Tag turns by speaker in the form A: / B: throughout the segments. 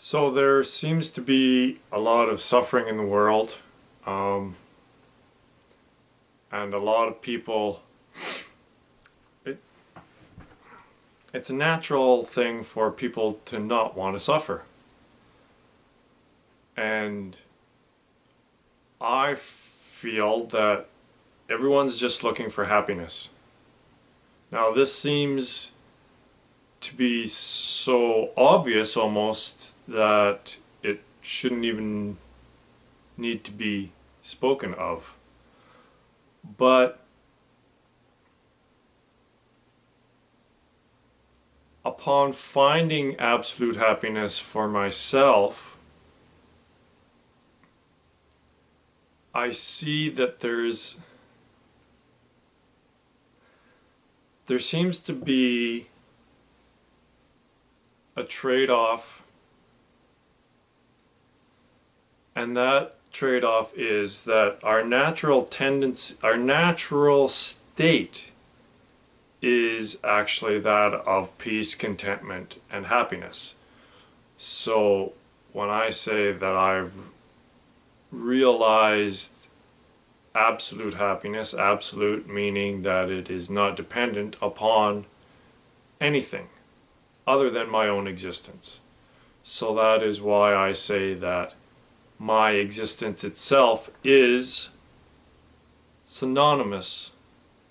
A: So there seems to be a lot of suffering in the world, and a lot of people, it, it's a natural thing for people to not want to suffer. And I feel that everyone's just looking for happiness. Now this seems to be so obvious almost that it shouldn't even need to be spoken of. But upon finding absolute happiness for myself, I see that there seems to be a trade-off, and that trade-off is that our natural tendency, our natural state is actually that of peace, contentment, and happiness. So when I say that I've realized absolute happiness, absolute meaning that it is not dependent upon anything other than my own existence. So that is why I say that my existence itself is synonymous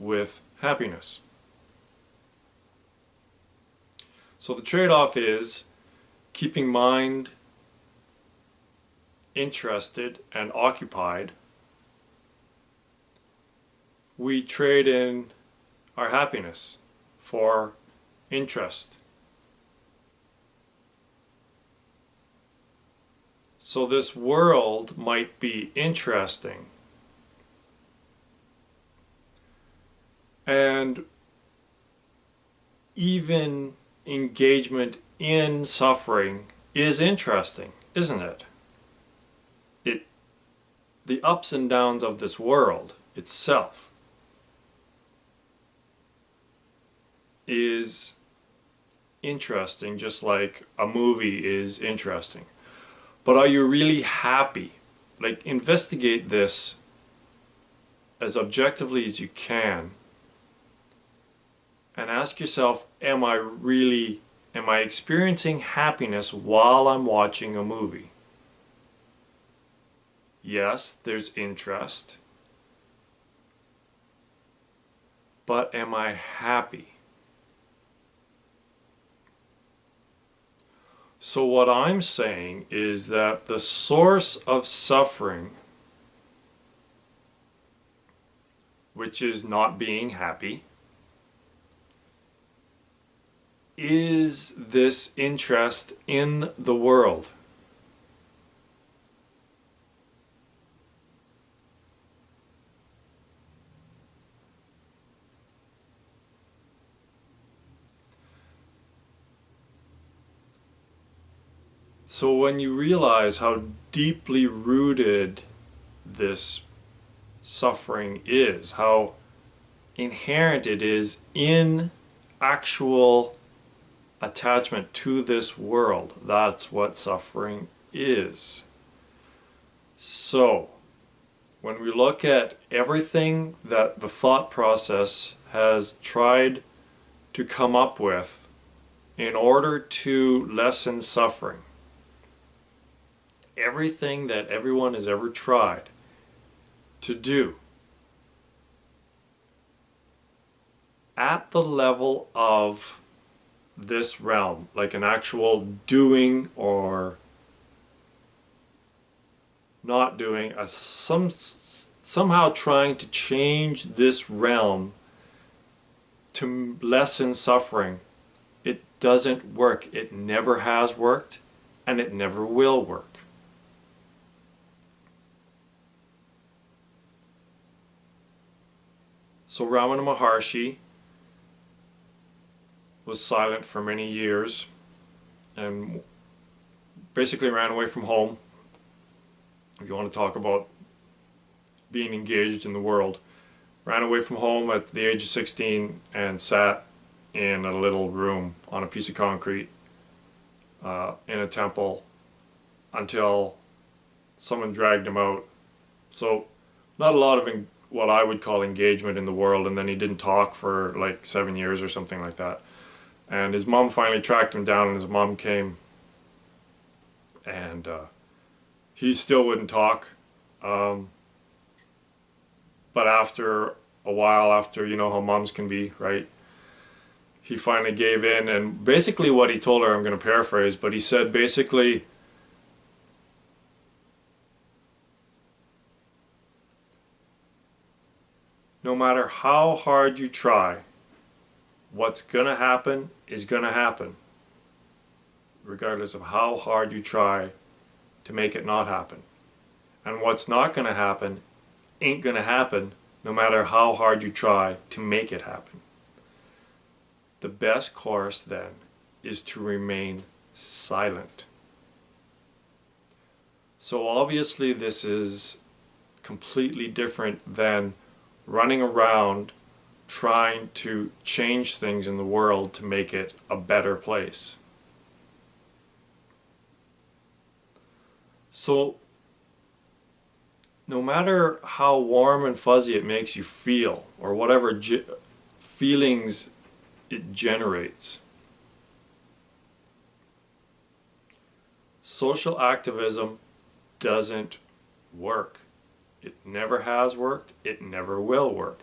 A: with happiness. So the trade-off is keeping mind interested and occupied. We trade in our happiness for interest. So this world might be interesting, and even engagement in suffering is interesting, isn't it? The ups and downs of this world itself is interesting, just like a movie is interesting. But are you really happy? Like, investigate this as objectively as you can and ask yourself, am I experiencing happiness while I'm watching a movie? Yes, there's interest, but am I happy? So what I'm saying is that the source of suffering, which is not being happy, is this interest in the world. So when you realize how deeply rooted this suffering is, how inherent it is in actual attachment to this world, that's what suffering is. So when we look at everything that the thought process has tried to come up with in order to lessen suffering, everything that everyone has ever tried to do at the level of this realm, like an actual doing or not doing, somehow trying to change this realm to lessen suffering, it doesn't work. It never has worked, and it never will work. So Ramana Maharshi was silent for many years and basically ran away from home. If you want to talk about being engaged in the world, ran away from home at the age of 16 and sat in a little room on a piece of concrete in a temple until someone dragged him out. So not a lot of what I would call engagement in the world, and then he didn't talk for like 7 years or something like that. And his mom finally tracked him down, and his mom came, and he still wouldn't talk. But after a while, after, you know how moms can be, right? He finally gave in, and basically what he told her, I'm going to paraphrase, but he said basically, no matter how hard you try, what's going to happen is going to happen, regardless of how hard you try to make it not happen. And what's not going to happen ain't going to happen, no matter how hard you try to make it happen. The best course then is to remain silent. So obviously this is completely different than running around trying to change things in the world to make it a better place. So no matter how warm and fuzzy it makes you feel, or whatever feelings it generates, social activism doesn't work. It never has worked, it never will work,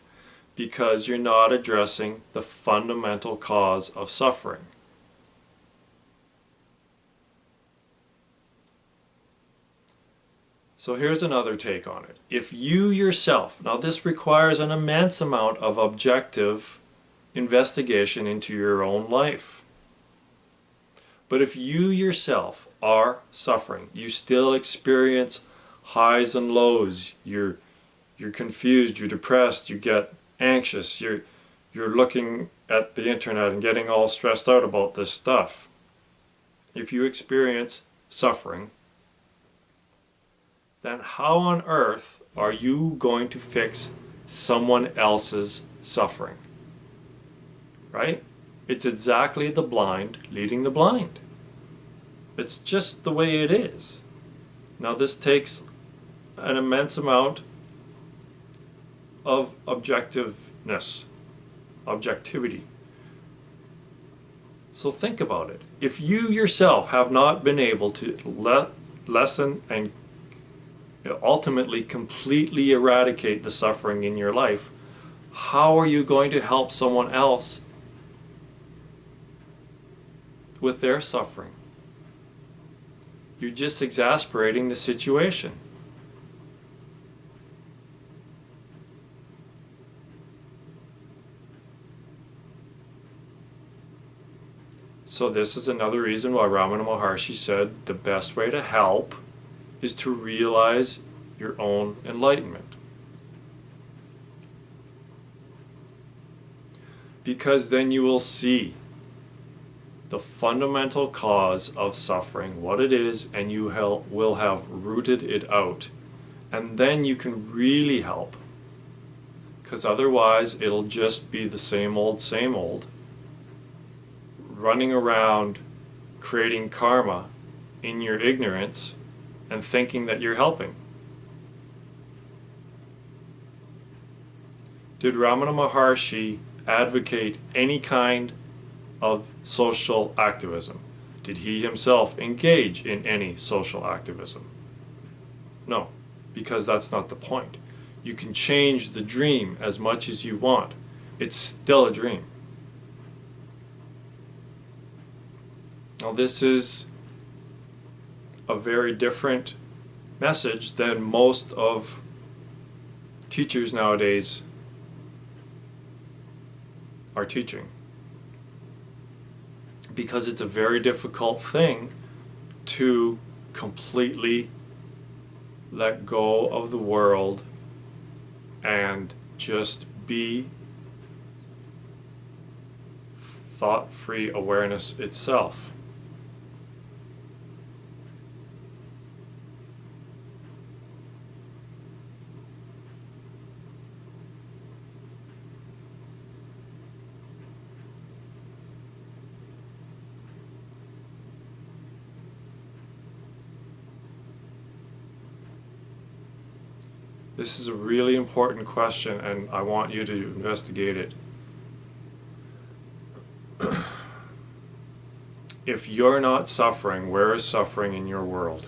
A: because you're not addressing the fundamental cause of suffering. So here's another take on it. If you yourself, now this requires an immense amount of objective investigation into your own life. But if you yourself are suffering, you still experience highs and lows, you're confused, you're depressed, you get anxious, you're looking at the internet and getting all stressed out about this stuff. If you experience suffering, then how on earth are you going to fix someone else's suffering? Right? It's exactly the blind leading the blind. It's just the way it is. Now this takes an immense amount of objectivity. So think about it. If you yourself have not been able to lessen and ultimately completely eradicate the suffering in your life, how are you going to help someone else with their suffering? You're just exasperating the situation. So this is another reason why Ramana Maharshi said the best way to help is to realize your own enlightenment. Because then you will see the fundamental cause of suffering, what it is, and you will have rooted it out. And then you can really help. Because otherwise it'll just be the same old, running around creating karma in your ignorance and thinking that you're helping. Did Ramana Maharshi advocate any kind of social activism? Did he himself engage in any social activism? No, because that's not the point. You can change the dream as much as you want. It's still a dream. Now this is a very different message than most of teachers nowadays are teaching, because it's a very difficult thing to completely let go of the world and just be thought-free awareness itself. This is a really important question, and I want you to investigate it. If you're not suffering, where is suffering in your world?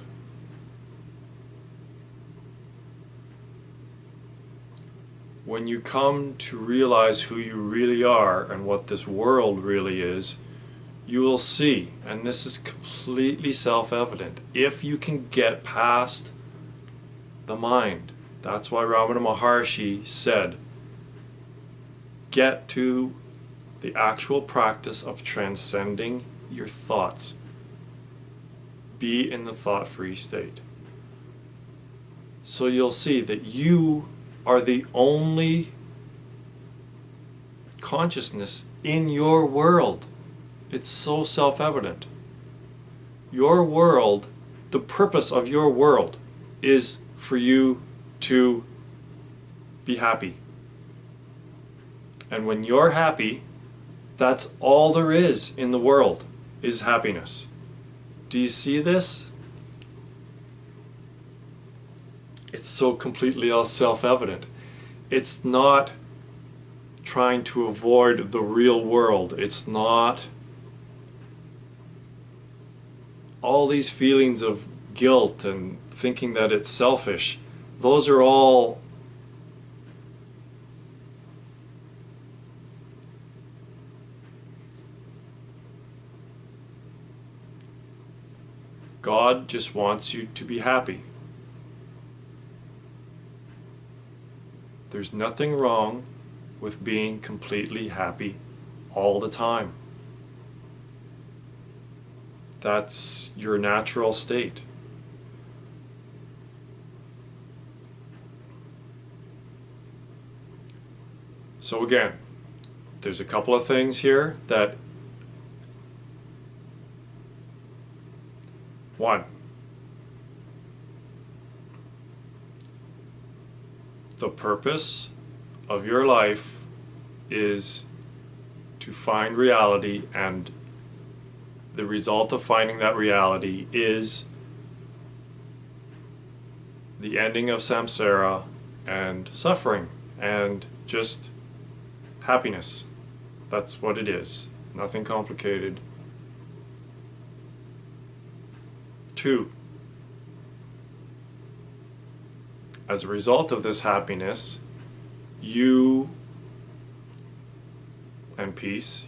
A: When you come to realize who you really are and what this world really is, you will see, and this is completely self-evident, if you can get past the mind. That's why Ramana Maharshi said, get to the actual practice of transcending your thoughts. Be in the thought-free state. So you'll see that you are the only consciousness in your world. It's so self-evident. Your world, the purpose of your world is for you to be happy. And when you're happy, that's all there is in the world, is happiness. Do you see this? It's so completely all self-evident. It's not trying to avoid the real world. It's not all these feelings of guilt and thinking that it's selfish. Those are all God just wants you to be happy. There's nothing wrong with being completely happy all the time. That's your natural state. So again, there's a couple of things here that, one, the purpose of your life is to find reality, and the result of finding that reality is the ending of samsara and suffering and just happiness. That's what it is. Nothing complicated. 2, as a result of this happiness, you and peace,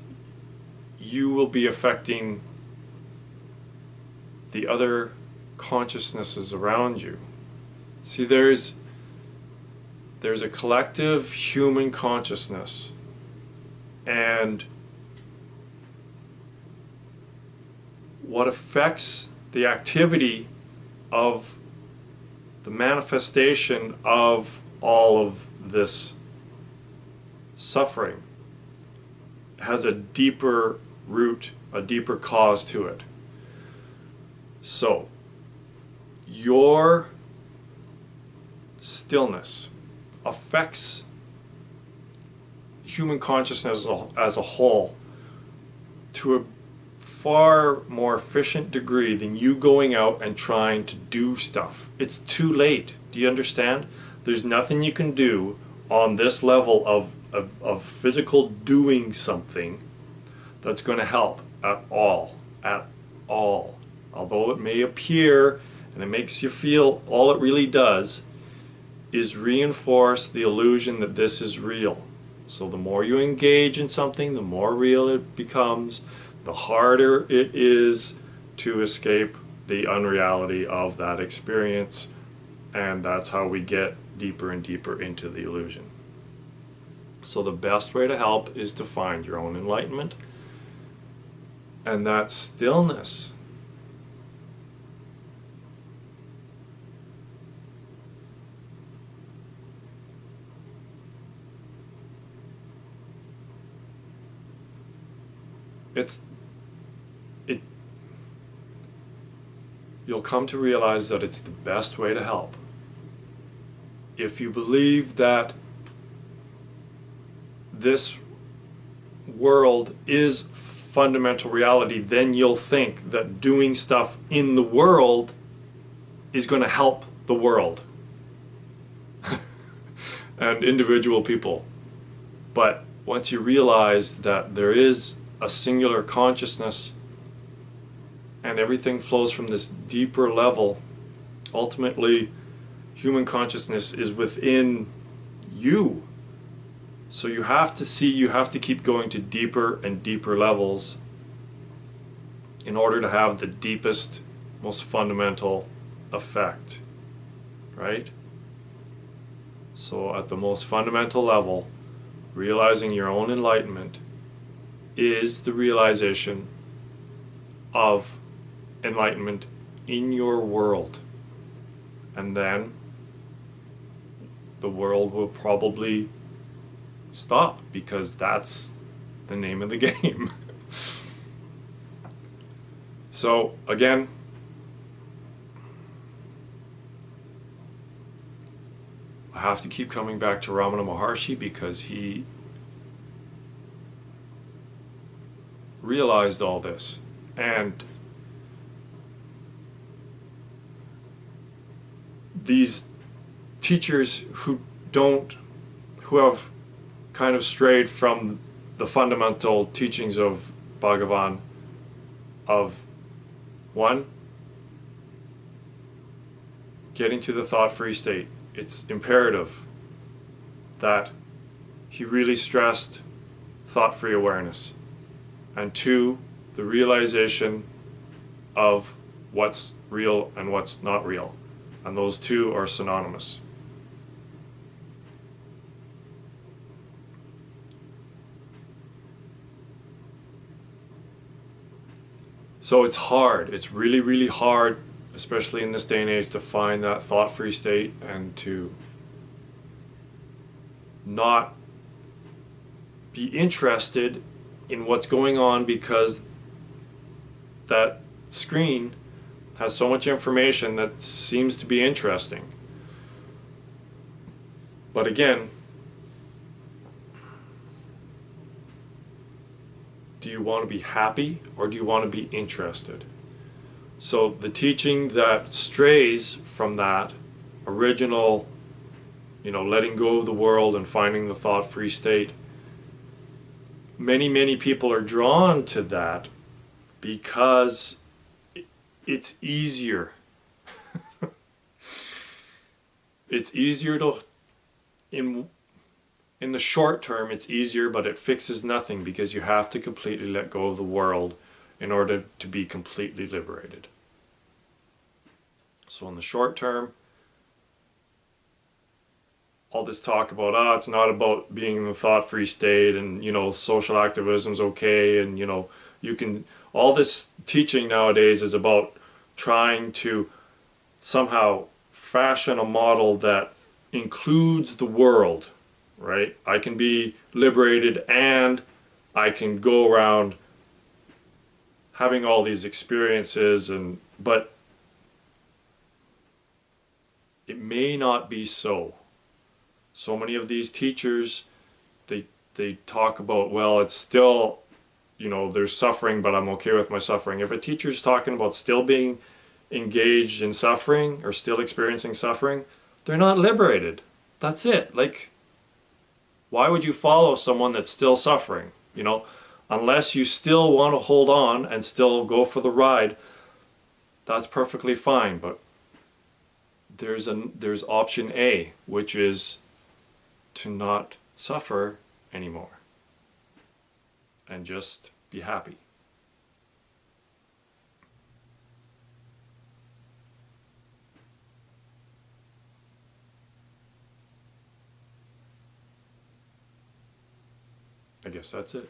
A: you will be affecting the other consciousnesses around you. See, there's a collective human consciousness, and what affects the activity of the manifestation of all of this suffering has a deeper root, a deeper cause to it. So, your stillness affects human consciousness as a whole to a far more efficient degree than you going out and trying to do stuff. It's too late. Do you understand? There's nothing you can do on this level of physical doing something that's going to help at all. At all. Although it may appear and it makes you feel, all it really does is reinforce the illusion that this is real. So the more you engage in something, the more real it becomes, the harder it is to escape the unreality of that experience, and that's how we get deeper and deeper into the illusion. So the best way to help is to find your own enlightenment, and that stillness. You'll come to realize that it's the best way to help. If you believe that this world is fundamental reality, then you'll think that doing stuff in the world is going to help the world. and individual people. But once you realize that there is a singular consciousness and everything flows from this deeper level, ultimately human consciousness is within you. So you have to see, you have to keep going to deeper and deeper levels in order to have the deepest, most fundamental effect, right? So at the most fundamental level, realizing your own enlightenment is the realization of enlightenment in your world. And then the world will probably stop, because that's the name of the game. So again, I have to keep coming back to Ramana Maharshi, because he realized all this. And these teachers who have kind of strayed from the fundamental teachings of Bhagavan, of one, getting to the thought-free state. It's imperative that he really stressed thought-free awareness. And two, the realization of what's real and what's not real. And those two are synonymous. So it's hard. It's really, really hard, especially in this day and age, to find that thought-free state and to not be interested in what's going on, because that screen has so much information that seems to be interesting. But again, do you want to be happy or do you want to be interested? So the teaching that strays from that original, letting go of the world and finding the thought-free state, many people are drawn to that because it's easier. It's easier to, in the short term, it's easier, but it fixes nothing, because you have to completely let go of the world in order to be completely liberated. So in the short term, all this talk about, it's not about being in the thought-free state, and, social activism's okay, and, you can, all this teaching nowadays is about trying to somehow fashion a model that includes the world, right? I can be liberated and I can go around having all these experiences, but it may not be so. So many of these teachers, they talk about, well, it's still, there's suffering, but I'm okay with my suffering. If a teacher's talking about still being engaged in suffering or still experiencing suffering, they're not liberated. That's it. Like, why would you follow someone that's still suffering? Unless you still want to hold on and still go for the ride, that's perfectly fine. But there's option A, which is to not suffer anymore and just be happy. I guess that's it.